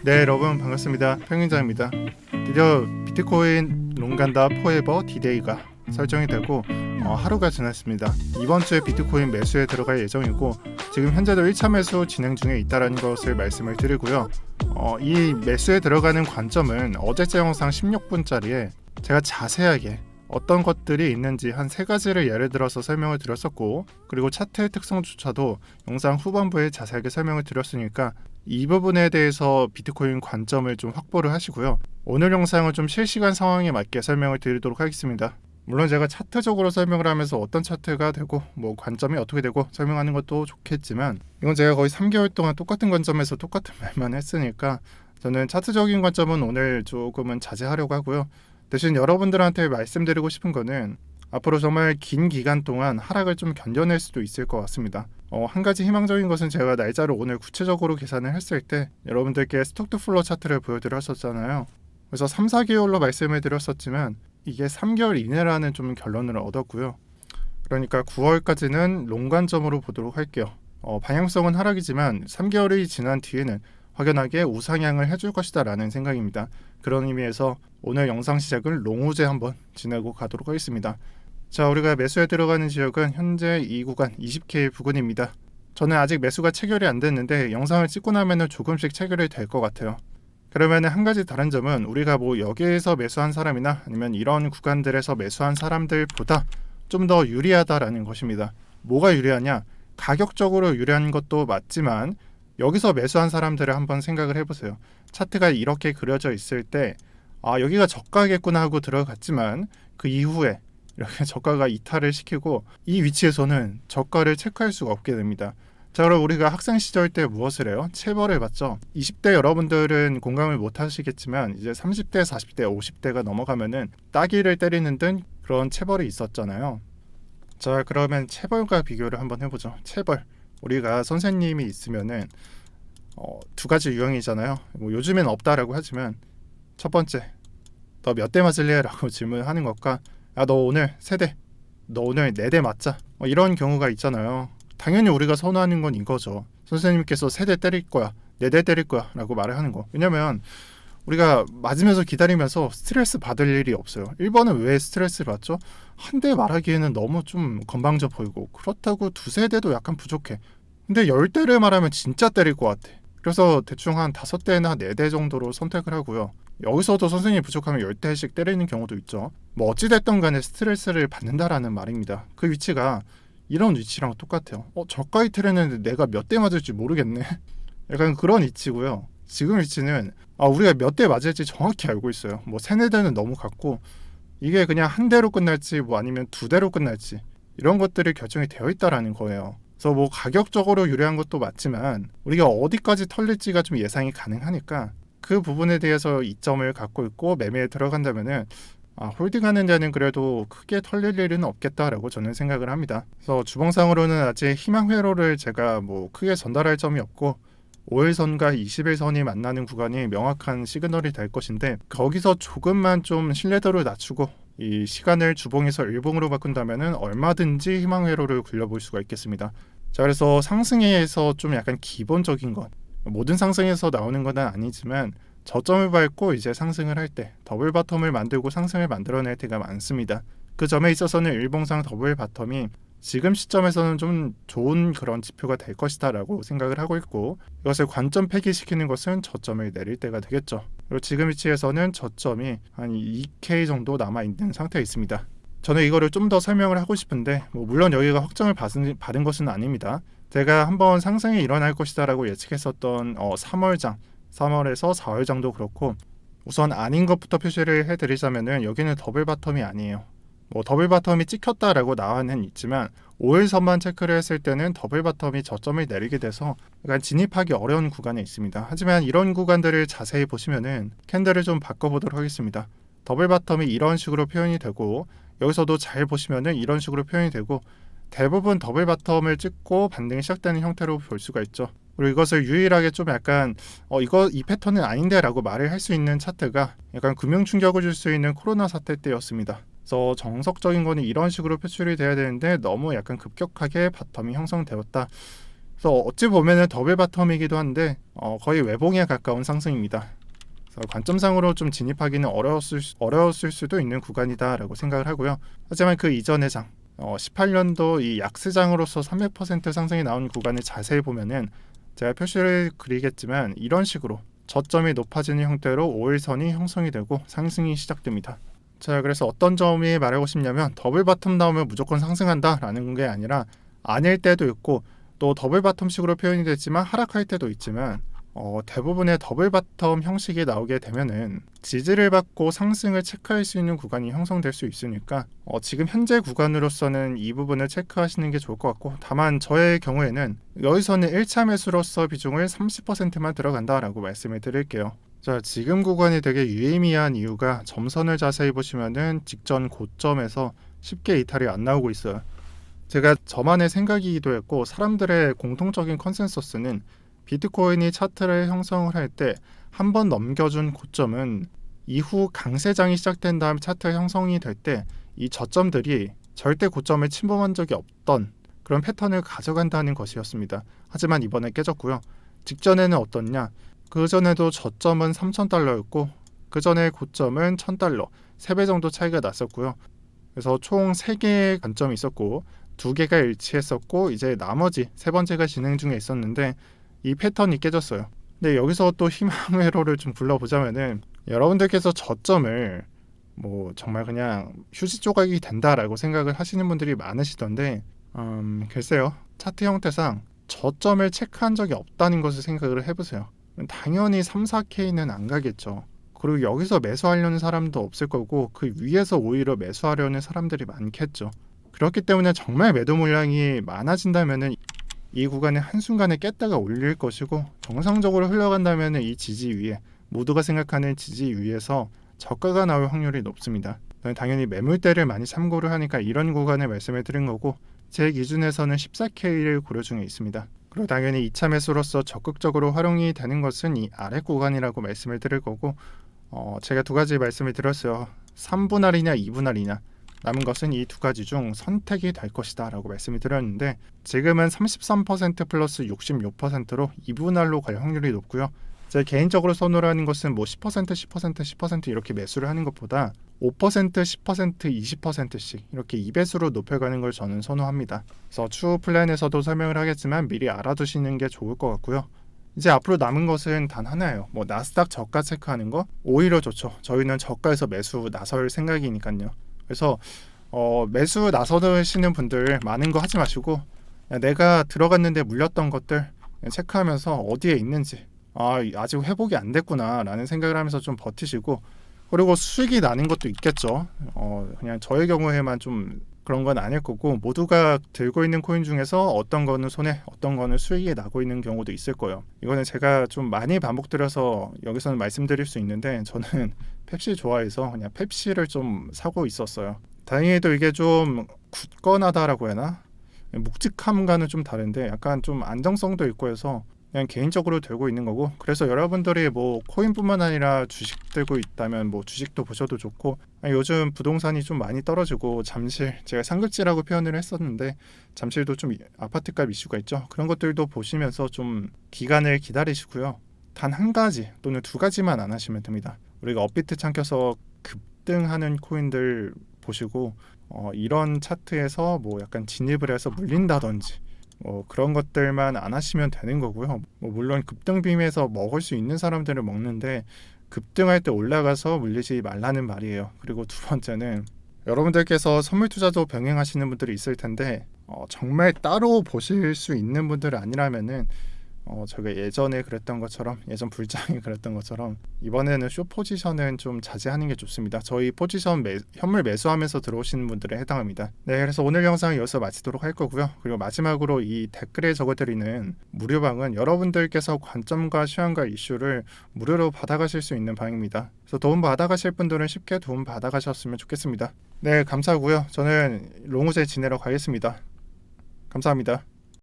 네, 여러분 반갑습니다. 평균자입니다. 드디어 비트코인 롱간다 포에버 디데이가 설정이 되고 하루가 지났습니다. 이번 주에 비트코인 매수에 들어갈 예정이고 지금 현재도 1차 매수 진행 중에 있다는 것을 말씀을 드리고요. 이 매수에 들어가는 관점은 어제째 영상 16분짜리에 제가 자세하게 어떤 것들이 있는지 한 3가지를 예를 들어서 설명을 드렸었고, 그리고 차트의 특성조차도 영상 후반부에 자세하게 설명을 드렸으니까 이 부분에 대해서 비트코인 관점을 좀 확보를 하시고요. 오늘 영상은 좀 실시간 상황에 맞게 설명을 드리도록 하겠습니다. 물론 제가 차트적으로 설명을 하면서 어떤 차트가 되고 관점이 어떻게 되고 설명하는 것도 좋겠지만, 이건 제가 거의 3개월 동안 똑같은 관점에서 똑같은 말만 했으니까 저는 차트적인 관점은 오늘 조금은 자제하려고 하고요. 대신 여러분들한테 말씀드리고 싶은 거는 앞으로 정말 긴 기간 동안 하락을 좀 견뎌낼 수도 있을 것 같습니다. 한 가지 희망적인 것은 제가 날짜를 오늘 구체적으로 계산을 했을 때 여러분들께 스톡 투 플로우 차트를 보여드렸었잖아요. 그래서 3, 4개월로 말씀을 드렸었지만 이게 3개월 이내라는 좀 결론을 얻었고요. 그러니까 9월까지는 롱 관점으로 보도록 할게요. 방향성은 하락이지만 3개월이 지난 뒤에는 확연하게 우상향을 해줄 것이다 라는 생각입니다. 그런 의미에서 오늘 영상 시작을 롱우제 한번 지내고 가도록 하겠습니다. 자, 우리가 매수에 들어가는 지역은 현재 이 구간 20K 부근입니다. 저는 아직 매수가 체결이 안 됐는데 영상을 찍고 나면 조금씩 체결이 될 것 같아요. 그러면 한 가지 다른 점은 우리가 여기에서 매수한 사람이나 아니면 이런 구간들에서 매수한 사람들보다 좀 더 유리하다라는 것입니다. 뭐가 유리하냐? 가격적으로 유리한 것도 맞지만 여기서 매수한 사람들을 한번 생각을 해보세요. 차트가 이렇게 그려져 있을 때 여기가 저가겠구나 하고 들어갔지만 그 이후에 이렇게 저가가 이탈을 시키고 이 위치에서는 저가를 체크할 수가 없게 됩니다. 자, 그럼 우리가 학생 시절 때 무엇을 해요? 체벌을 받죠. 20대 여러분들은 공감을 못 하시겠지만 이제 30대, 40대, 50대가 넘어가면은 따귀를 때리는 등 그런 체벌이 있었잖아요. 자, 그러면 체벌과 비교를 한번 해보죠. 체벌. 우리가 선생님이 있으면은 2가지 유형이잖아요. 요즘엔 없다라고 하지만 첫 번째, 너 몇 대 맞을래? 라고 질문하는 것과 너 오늘 3대, 너 오늘 4대 맞자, 이런 경우가 있잖아요. 당연히 우리가 선호하는 건 이거죠. 선생님께서 3대 때릴 거야, 4대 때릴 거야 라고 말을 하는 거. 왜냐면 우리가 맞으면서 기다리면서 스트레스 받을 일이 없어요. 1번은 왜 스트레스를 받죠? 한 대 말하기에는 너무 좀 건방져 보이고, 그렇다고 2-3대도 약간 부족해. 근데 10대를 말하면 진짜 때릴 것 같아. 그래서 대충 한 5대나 4대 정도로 선택을 하고요. 여기서도 선생님이 부족하면 10대씩 때리는 경우도 있죠. 어찌됐든 간에 스트레스를 받는다라는 말입니다. 그 위치가 이런 위치랑 똑같아요. 저가 이틀했는데 내가 몇 대 맞을지 모르겠네. 약간 그런 위치고요. 지금 위치는 우리가 몇 대 맞을지 정확히 알고 있어요. 3-4대는 너무 같고, 이게 그냥 한 대로 끝날지 아니면 2대로 끝날지 이런 것들이 결정이 되어 있다라는 거예요. 그래서 가격적으로 유리한 것도 맞지만 우리가 어디까지 털릴지가 좀 예상이 가능하니까 그 부분에 대해서 이점을 갖고 있고 매매에 들어간다면은 홀딩하는 데는 그래도 크게 털릴 일은 없겠다라고 저는 생각을 합니다. 그래서 주봉상으로는 아직 희망 회로를 제가 크게 전달할 점이 없고 5일선과 20일선이 만나는 구간이 명확한 시그널이 될 것인데, 거기서 조금만 좀 신뢰도를 낮추고 이 시간을 주봉에서 일봉으로 바꾼다면 얼마든지 희망 회로를 굴려볼 수가 있겠습니다. 자, 그래서 상승에서 좀 약간 기본적인 것, 모든 상승에서 나오는 건 아니지만 저점을 밟고 이제 상승을 할 때 더블 바텀을 만들고 상승을 만들어낼 때가 많습니다. 그 점에 있어서는 일봉상 더블 바텀이 지금 시점에서는 좀 좋은 그런 지표가 될 것이다 라고 생각을 하고 있고, 이것을 관점 폐기시키는 것은 저점을 내릴 때가 되겠죠. 그리고 지금 위치에서는 저점이 한 2K 정도 남아있는 상태에 있습니다. 저는 이거를 좀 더 설명을 하고 싶은데 물론 여기가 확정을 받은 것은 아닙니다. 제가 한번 상승이 일어날 것이다 라고 예측했었던 3월에서 4월장도 그렇고, 우선 아닌 것부터 표시를 해드리자면은 여기는 더블 바텀이 아니에요. 더블 바텀이 찍혔다라고 나와는 있지만 5일선만 체크를 했을 때는 더블 바텀이 저점을 내리게 돼서 약간 진입하기 어려운 구간에 있습니다. 하지만 이런 구간들을 자세히 보시면은 캔들을 좀 바꿔보도록 하겠습니다. 더블 바텀이 이런 식으로 표현이 되고, 여기서도 잘 보시면은 이런 식으로 표현이 되고, 대부분 더블 바텀을 찍고 반등이 시작되는 형태로 볼 수가 있죠. 그리고 이것을 유일하게 좀 약간 이 패턴은 아닌데 라고 말을 할 수 있는 차트가 약간 금융 충격을 줄 수 있는 코로나 사태 때였습니다. 그래서 정석적인 거는 이런 식으로 표출이 돼야 되는데 너무 약간 급격하게 바텀이 형성되었다. 그래서 어찌 보면은 더블 바텀이기도 한데 거의 외봉에 가까운 상승입니다. 그래서 관점상으로 좀 진입하기는 어려웠을 수도 있는 구간이다라고 생각을 하고요. 하지만 그 이전의 장 18년도 이 약세장으로서 300% 상승이 나온 구간을 자세히 보면은 제가 표시를 그리겠지만 이런 식으로 저점이 높아지는 형태로 5일선이 형성이 되고 상승이 시작됩니다. 자, 그래서 어떤 점이 말하고 싶냐면 더블 바텀 나오면 무조건 상승한다라는 게 아니라 아닐 때도 있고 또 더블 바텀식으로 표현이 됐지만 하락할 때도 있지만 대부분의 더블 바텀 형식이 나오게 되면은 지지를 받고 상승을 체크할 수 있는 구간이 형성될 수 있으니까 지금 현재 구간으로서는 이 부분을 체크하시는 게 좋을 것 같고, 다만 저의 경우에는 여기서는 1차 매수로서 비중을 30%만 들어간다라고 말씀을 드릴게요. 자, 지금 구간이 되게 유의미한 이유가 점선을 자세히 보시면은 직전 고점에서 쉽게 이탈이 안 나오고 있어요. 제가 저만의 생각이기도 했고 사람들의 공통적인 컨센서스는 비트코인이 차트를 형성을 할 때 한 번 넘겨준 고점은 이후 강세장이 시작된 다음 차트 형성이 될 때 이 저점들이 절대 고점을 침범한 적이 없던 그런 패턴을 가져간다는 것이었습니다. 하지만 이번에 깨졌고요. 직전에는 어떻냐? 그 전에도 저점은 3,000달러였고 그 전에 고점은 1,000달러, 3배 정도 차이가 났었고요. 그래서 총 3개의 관점이 있었고 2개가 일치했었고 이제 나머지 3번째가 진행 중에 있었는데 이 패턴이 깨졌어요. 근데 여기서 또 희망 회로를 좀 불러보자면은 여러분들께서 저점을 뭐 정말 그냥 휴지 조각이 된다라고 생각을 하시는 분들이 많으시던데 글쎄요. 차트 형태상 저점을 체크한 적이 없다는 것을 생각을 해보세요. 당연히 3, 4K는 안 가겠죠. 그리고 여기서 매수하려는 사람도 없을 거고 그 위에서 오히려 매수하려는 사람들이 많겠죠. 그렇기 때문에 정말 매도 물량이 많아진다면은 이 구간을 한순간에 깼다가 올릴 것이고 정상적으로 흘러간다면 이 지지 위에 모두가 생각하는 지지 위에서 저가가 나올 확률이 높습니다. 저는 당연히 매물대를 많이 참고를 하니까 이런 구간을 말씀을 드린 거고 제 기준에서는 14K를 고려 중에 있습니다. 그리고 당연히 2차 매수로서 적극적으로 활용이 되는 것은 이 아래 구간이라고 말씀을 드릴 거고 제가 2가지 말씀을 드렸어요. 3분할이냐 2분할이냐 남은 것은 이 2가지 중 선택이 될 것이다 라고 말씀을 드렸는데 지금은 33% 플러스 66%로 2분할로 갈 확률이 높고요. 제가 개인적으로 선호를 하는 것은 뭐 10%, 10%, 10% 이렇게 매수를 하는 것보다 5%, 10%, 20%씩 이렇게 2배수로 높여가는 걸 저는 선호합니다. 그래서 추후 플랜에서도 설명을 하겠지만 미리 알아두시는 게 좋을 것 같고요. 이제 앞으로 남은 것은 단 하나예요. 뭐 나스닥 저가 체크하는 거 오히려 좋죠. 저희는 저가에서 매수 나설 생각이니까요. 그래서 매수 나서시는 분들 많은 거 하지 마시고 내가 들어갔는데 물렸던 것들 체크하면서 어디에 있는지 아직 회복이 안 됐구나 라는 생각을 하면서 좀 버티시고, 그리고 수익이 나는 것도 있겠죠. 그냥 저의 경우에만 좀 그런 건 아닐 거고 모두가 들고 있는 코인 중에서 어떤 거는 손해 어떤 거는 수익이 나고 있는 경우도 있을 거예요. 이거는 제가 좀 많이 반복드려서 여기서는 말씀드릴 수 있는데 저는 펩시 좋아해서 그냥 펩시를 좀 사고 있었어요. 다행히도 이게 좀 굳건하다라고 해야 하나? 묵직함과는 좀 다른데 약간 좀 안정성도 있고 해서 그냥 개인적으로 들고 있는 거고, 그래서 여러분들이 뭐 코인뿐만 아니라 주식 들고 있다면 뭐 주식도 보셔도 좋고, 요즘 부동산이 좀 많이 떨어지고 잠실, 제가 상급지라고 표현을 했었는데 잠실도 좀 아파트값 이슈가 있죠. 그런 것들도 보시면서 좀 기간을 기다리시고요. 단 한 가지 또는 2가지만 안 하시면 됩니다. 우리가 업비트 참켜서 급등하는 코인들 보시고 이런 차트에서 뭐 약간 진입을 해서 물린다든지 그런 것들만 안 하시면 되는 거고요. 물론 급등 빔에서 먹을 수 있는 사람들은 먹는데 급등할 때 올라가서 물리지 말라는 말이에요. 그리고 2번째는 여러분들께서 선물 투자도 병행하시는 분들이 있을 텐데 정말 따로 보실 수 있는 분들 아니라면은 제가 예전에 그랬던 것처럼, 예전 불장이 그랬던 것처럼 이번에는 숏 포지션은 좀 자제하는 게 좋습니다. 저희 포지션 현물 매수하면서 들어오시는 분들에 해당합니다. 네, 그래서 오늘 영상은 여기서 마치도록 할 거고요. 그리고 마지막으로 이 댓글에 적어드리는 무료방은 여러분들께서 관점과 시황과 이슈를 무료로 받아가실 수 있는 방입니다. 그래서 도움 받아가실 분들은 쉽게 도움 받아가셨으면 좋겠습니다. 네, 감사하고요. 저는 롱우제 지내러 가겠습니다. 감사합니다.